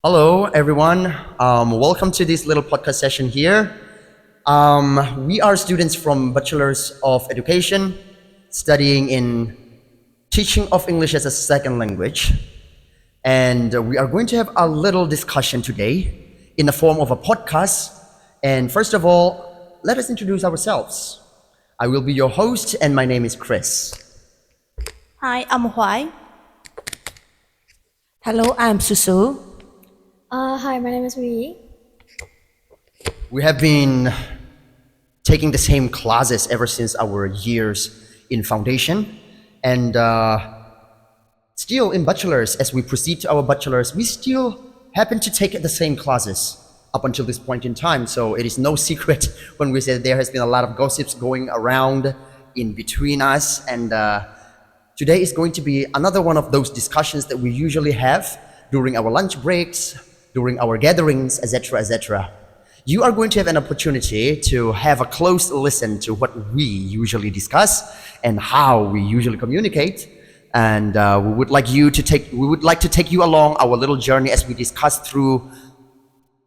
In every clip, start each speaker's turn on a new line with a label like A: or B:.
A: Hello, everyone. Welcome to this little podcast session here. We are students from Bachelor's of Education studying in Teaching of English as a Second Language. And we are going to have a little discussion today in the form of a podcast. And first of all, let us introduce ourselves. I will be your host, and my name is Chris.
B: Hi, I'm Huai.
C: Hello, I'm Susu.
D: Hi, my name is Wutt Yee.
A: We have been taking the same classes ever since our years in foundation, and still in bachelor's, as we proceed to our bachelor's, we still happen to take the same classes up until this point in time. So it is no secret when we say that there has been a lot of gossips going around in between us, and today is going to be another one of those discussions that we usually have during our lunch breaks, during our gatherings, etc., etc. You are going to have an opportunity to have a close listen to what we usually discuss and how we usually communicate. And we would like to take you along our little journey as we discuss through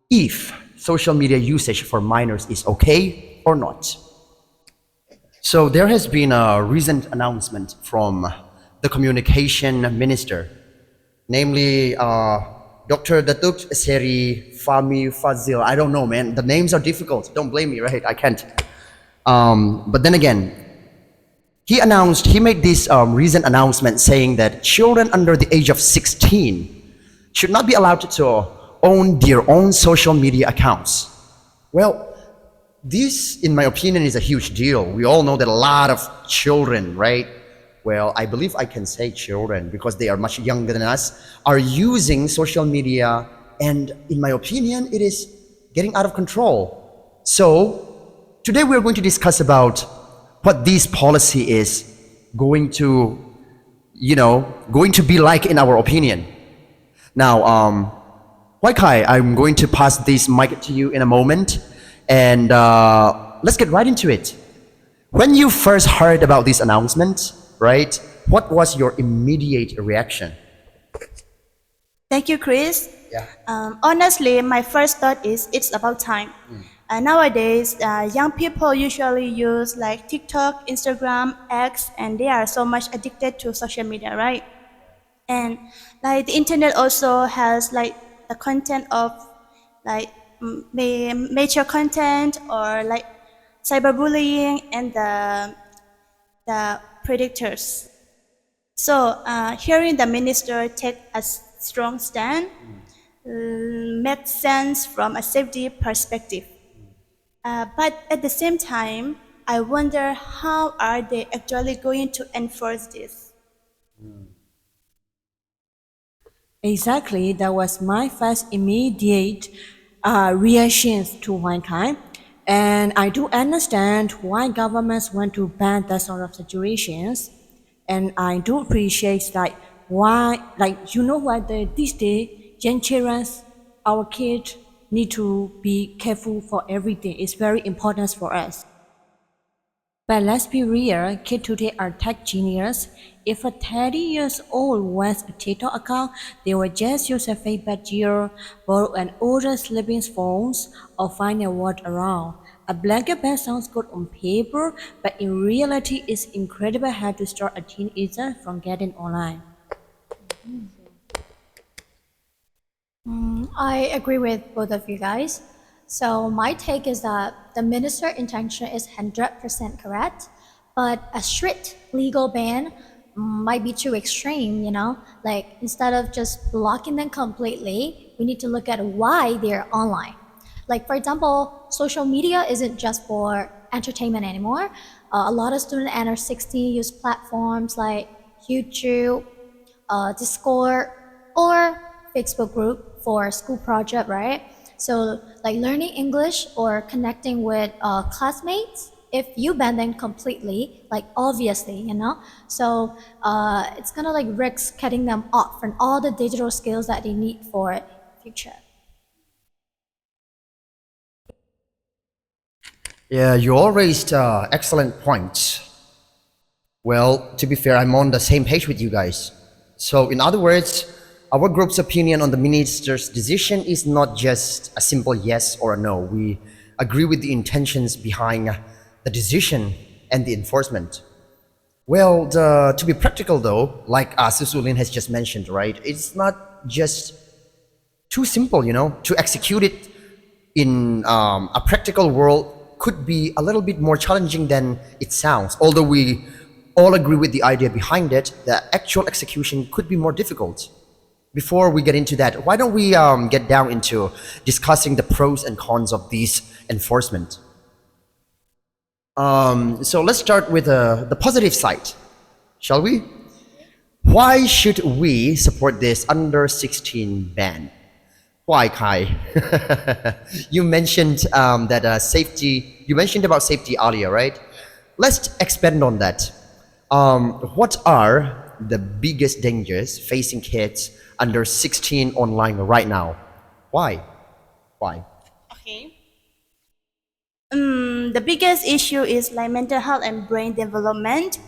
A: if social media usage for minors is okay or not. So there has been a recent announcement from the communication minister, namely Dr. Datuk Seri Fahmi Fazil. I don't know, man. The names are difficult. Don't blame me, right? I can't. But then again, he made this recent announcement saying that children under the age of 16 should not be allowed to own their own social media accounts. Well, this, in my opinion, is a huge deal. We all know that a lot of children, right? Well, I believe I can say children because they are much younger than us, are using social media, and in my opinion, it is getting out of control. So today we're going to discuss about what this policy is going to be like in our opinion. Now, Khai, I'm going to pass this mic to you in a moment, and let's get right into it. When you first heard about this announcement, right, what was your immediate reaction?
B: Thank you, Chris.
A: Yeah.
B: Honestly, my first thought is it's about time. Nowadays, young people usually use like TikTok, Instagram, X, and they are so much addicted to social media, right? And like the internet also has like the content of like mature content or like cyberbullying and the predictors. So hearing the minister take a strong stand makes sense from a safety perspective. But at the same time, I wonder how are they actually going to enforce this?
C: Exactly, that was my first immediate reaction to Khai. And I do understand why governments want to ban that sort of situations. And I do appreciate like why, these days, young children, our kids need to be careful for everything. It's very important for us. But let's be real, kids today are tech genius. If a 30 years old wants a TikTok account, they will just use a fake badge, borrow an older sibling's phones, or find a word around. A blanket ban sounds good on paper, but in reality, it's incredible how to stop a teenager from getting online.
D: I agree with both of you guys. So my take is that the minister intention is 100% correct, but a strict legal ban might be too extreme, you know? Like instead of just blocking them completely, we need to look at why they're online. Like for example, social media isn't just for entertainment anymore. A lot of students under 16 use platforms like YouTube, Discord, or Facebook group for school project, right? So like learning English or connecting with classmates, if you ban them completely, like obviously, you know, so it's gonna like risk cutting them off from all the digital skills that they need for future.
A: Yeah, you all raised excellent points. Well, to be fair, I'm on the same page with you guys. So in other words, Our group's opinion on the minister's decision is not just a simple yes or a no. We agree with the intentions behind the decision and the enforcement. Well, to be practical though, like Su Linn has just mentioned, right? It's not just too simple, to execute it in a practical world could be a little bit more challenging than it sounds. Although we all agree with the idea behind it, the actual execution could be more difficult. Before we get into that, why don't we get down into discussing the pros and cons of these enforcement? So let's start with the positive side, shall we? Why should we support this under 16 ban? Why, Khai? You mentioned that safety. You mentioned about safety earlier, right? Let's expand on that. What are the biggest dangers facing kids under 16 online right now? Why? Why?
B: Okay. The biggest issue is like mental health and brain development.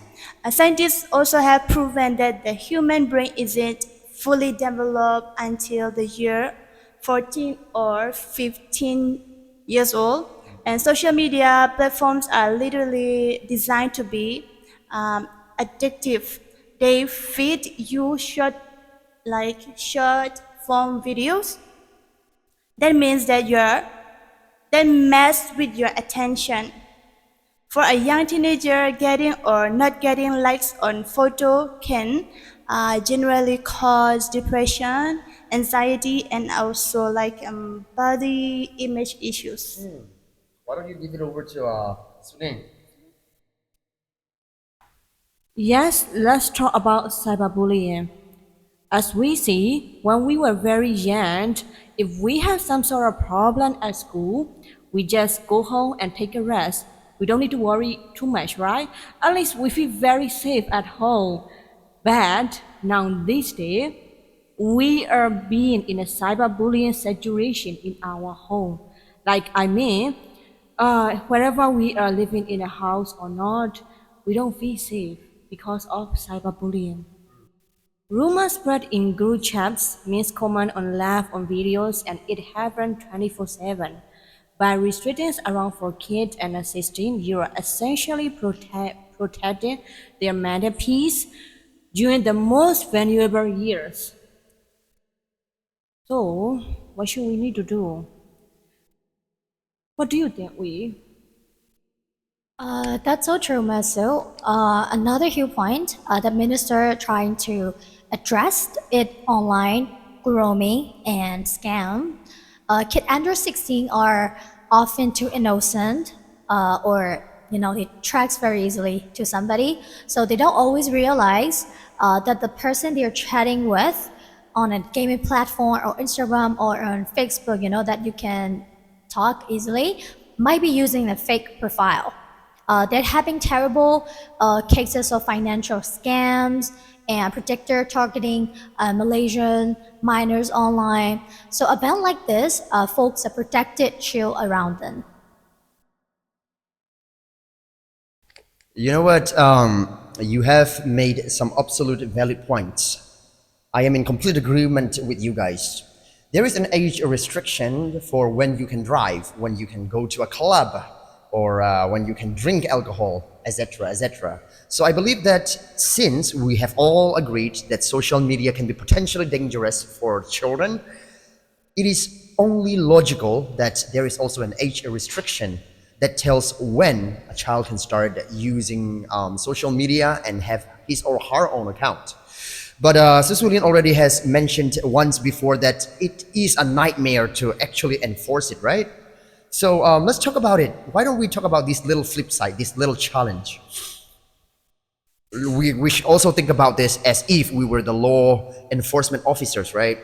B: Scientists also have proven that the human brain isn't fully developed until the year 14 or 15 years old. And social media platforms are literally designed to be addictive. They feed you short form videos. That means that mess with your attention. For a young teenager, getting or not getting likes on photo can generally cause depression, anxiety, and also body image issues.
A: Why don't you give it over to Su Linn?
C: Yes, let's talk about cyberbullying. As we see, when we were very young, if we have some sort of problem at school, we just go home and take a rest. We don't need to worry too much, right? At least we feel very safe at home. But now these days, we are being in a cyberbullying situation in our home. Wherever we are living in a house or not, we don't feel safe because of cyberbullying. Rumors spread in group chats, miscomment on live on videos, and it happens 24/7. By restricting around for kids and assisting, you are essentially protecting their mental peace during the most valuable years. So, what should we need to do? What do you think, we?
D: That's so true, Masu. Another huge point, the minister trying to address it online grooming and scam. Kids under 16 are often too innocent, or they tracks very easily to somebody, so they don't always realize that the person they're chatting with on a gaming platform or Instagram or on Facebook, that you can talk easily, might be using a fake profile. They're having terrible cases of financial scams and predictor targeting Malaysian minors online. So a ban like this, folks are protected chill around them.
A: You know what? You have made some absolute valid points. I am in complete agreement with you guys. There is an age restriction for when you can drive, when you can go to a club, or when you can drink alcohol, etc., etc. So I believe that since we have all agreed that social media can be potentially dangerous for children, it is only logical that there is also an age restriction that tells when a child can start using social media and have his or her own account. But Su Linn already has mentioned once before that it is a nightmare to actually enforce it, right? So let's talk about it. Why don't we talk about this little flip side, this little challenge? We should also think about this as if we were the law enforcement officers, right?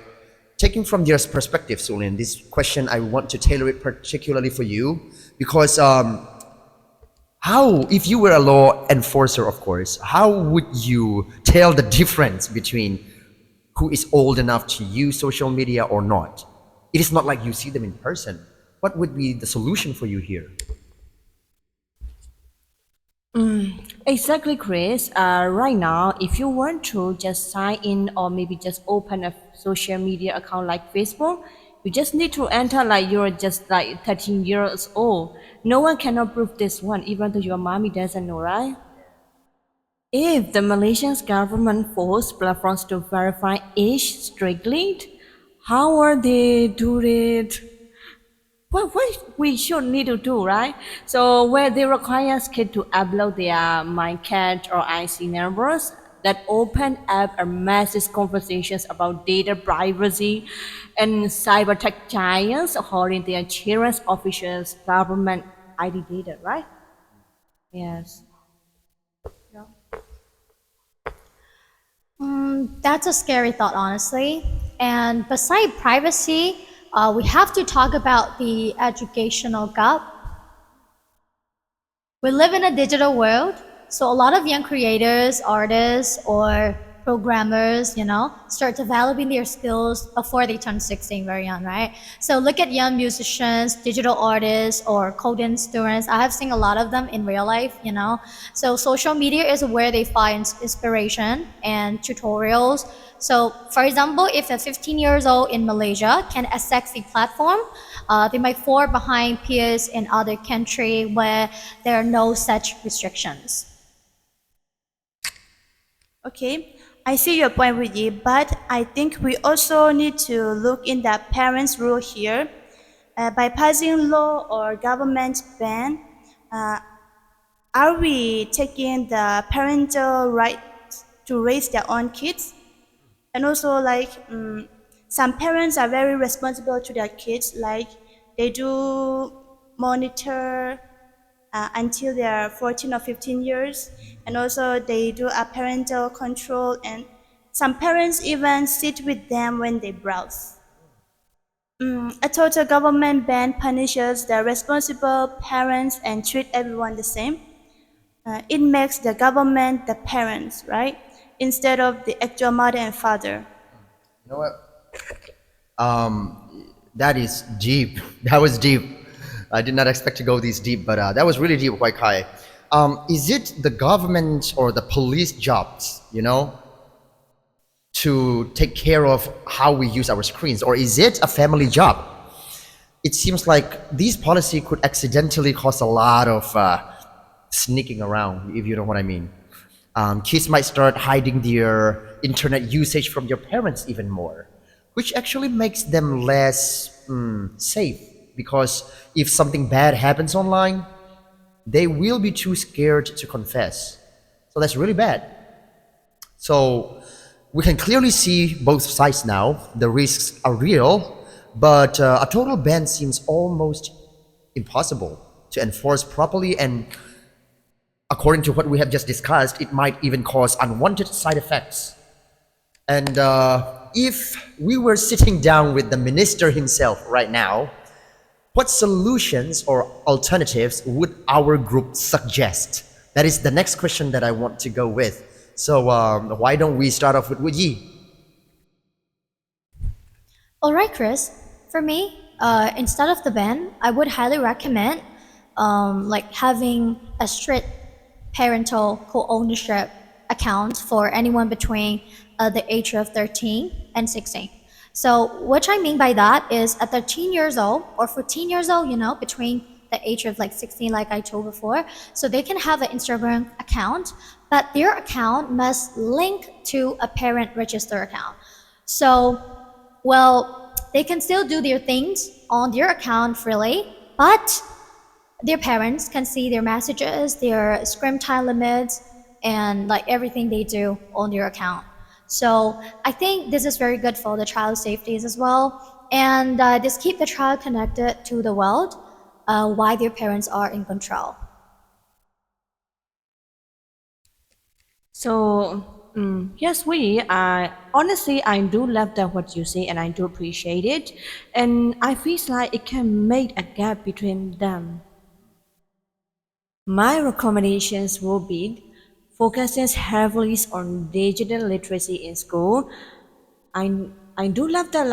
A: Taking from their perspective, Su Linn, this question I want to tailor it particularly for you because how, if you were a law enforcer, of course, how would you tell the difference between who is old enough to use social media or not? It is not like you see them in person. What would be the solution for you here?
C: Exactly, Chris. Right now, if you want to just sign in or maybe just open a social media account like Facebook, you just need to enter like you're just like 13 years old. No one cannot prove this one, even though your mommy doesn't know, right? If the Malaysian government forced platforms to verify age strictly, how are they do it? What we should need to do, right? So where they require kids to upload their MyCat or IC numbers, that open up a massive conversations about data privacy and cyber tech giants holding their children's officials government ID data, right? Yes.
D: That's a scary thought, honestly. And beside privacy, we have to talk about the educational gap. We live in a digital world, so a lot of young creators, artists, or programmers, start developing their skills before they turn 16 very young, right? So look at young musicians, digital artists, or coding students. I have seen a lot of them in real life. So social media is where they find inspiration and tutorials. So for example, if a 15 years old in Malaysia can access the platform, they might fall behind peers in other country where there are no such restrictions.
B: Okay, I see your point, Wutt Yee, but I think we also need to look in the parents' role here. By passing law or government ban, uh, are we taking the parental right to raise their own kids? And also, like, some parents are very responsible to their kids, like they do monitor until they are 14 or 15 years, and also they do a parental control, and some parents even sit with them when they browse. A total government ban punishes the responsible parents and treat everyone the same. It makes the government the parents, right, instead of the actual mother and father.
A: You know what? That is deep. That was deep. I did not expect to go this deep, but that was really deep, Huai Khai. Is it the government or the police jobs, to take care of how we use our screens, or is it a family job? It seems like this policy could accidentally cause a lot of sneaking around, if you know what I mean. Kids might start hiding their internet usage from their parents even more, which actually makes them less safe. Because if something bad happens online, they will be too scared to confess. So that's really bad. So we can clearly see both sides now. The risks are real, but a total ban seems almost impossible to enforce properly, and according to what we have just discussed, it might even cause unwanted side effects. And if we were sitting down with the minister himself right now, what solutions or alternatives would our group suggest? That is the next question that I want to go with. So why don't we start off with Wutt Yee?
D: All right, Chris. For me, instead of the ban, I would highly recommend like having a strict parental co-ownership account for anyone between the age of 13 and 16. So what I mean by that is at 13 years old or 14 years old, between the age of like 16, like I told before, so they can have an Instagram account, but their account must link to a parent register account. So, well, they can still do their things on their account freely, but their parents can see their messages, their screen time limits, and like everything they do on their account. So I think this is very good for the child's safety as well, and this keep the child connected to the world while their parents are in control.
C: So, yes, we. I honestly, I do love that what you say, and I do appreciate it, and I feel like it can make a gap between them. My recommendations will be focuses heavily on digital literacy in school. I do love that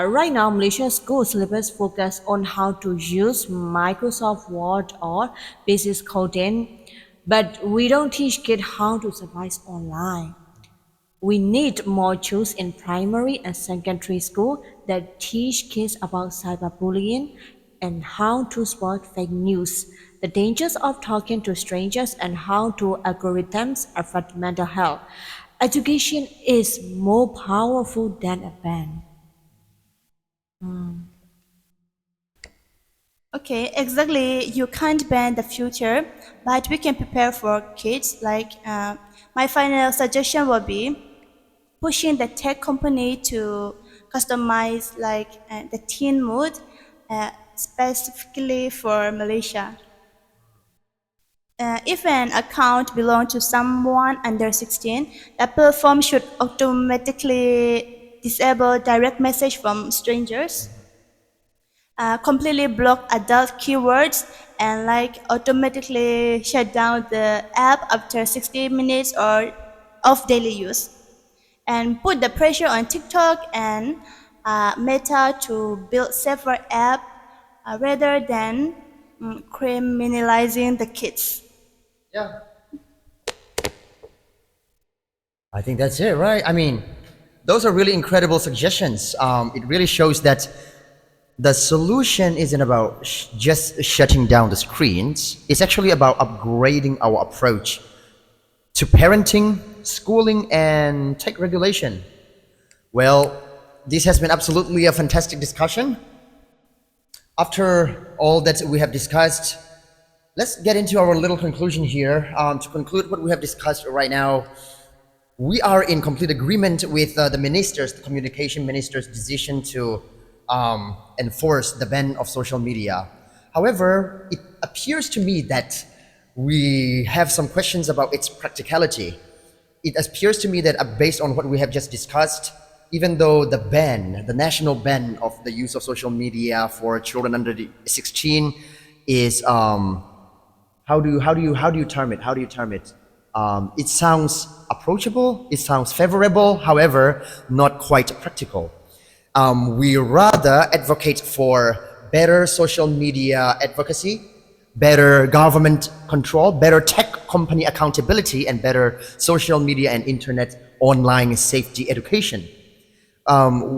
C: right now Malaysian school syllabus focus on how to use Microsoft Word or basic coding, But we don't teach kids how to survive online. We need more tools in primary and secondary school that teach kids about cyberbullying and how to spot fake news, the dangers of talking to strangers, and how to algorithms affect mental health. Education is more powerful than a ban.
B: Okay, exactly. You can't ban the future, but we can prepare for kids. My final suggestion would be pushing the tech company to customize the teen mood specifically for Malaysia. If an account belongs to someone under 16, the platform should automatically disable direct message from strangers, completely block adult keywords, and automatically shut down the app after 60 minutes or of daily use, and put the pressure on TikTok and Meta to build safer app rather than criminalizing the kids.
A: Yeah. I think that's it, right? I mean, those are really incredible suggestions. It really shows that the solution isn't about just shutting down the screens. It's actually about upgrading our approach to parenting, schooling, and tech regulation. Well, this has been absolutely a fantastic discussion. After all that we have discussed, let's get into our little conclusion here. To conclude what we have discussed right now, we are in complete agreement with the ministers, the communication ministers' decision to enforce the ban of social media. However, it appears to me that we have some questions about its practicality. It appears to me that based on what we have just discussed, even though the ban, the national ban of the use of social media for children under 16 is how do you term it? How do you term it? It sounds approachable. It sounds favorable. However, not quite practical. We rather advocate for better social media advocacy, better government control, better tech company accountability, and better social media and internet online safety education.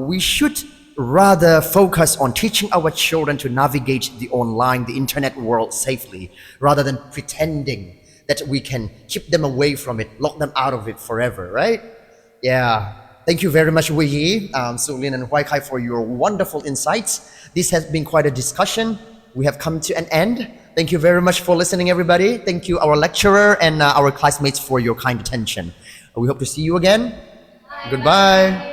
A: We should rather focus on teaching our children to navigate the internet world safely, rather than pretending that we can keep them away from it, lock them out of it forever, right? Yeah. Thank you very much, Wutt Yee, Su Linn, and Huai Khai for your wonderful insights. This has been quite a discussion. We have come to an end. Thank you very much for listening, everybody. Thank you, our lecturer and our classmates, for your kind attention. We hope to see you again. Goodbye.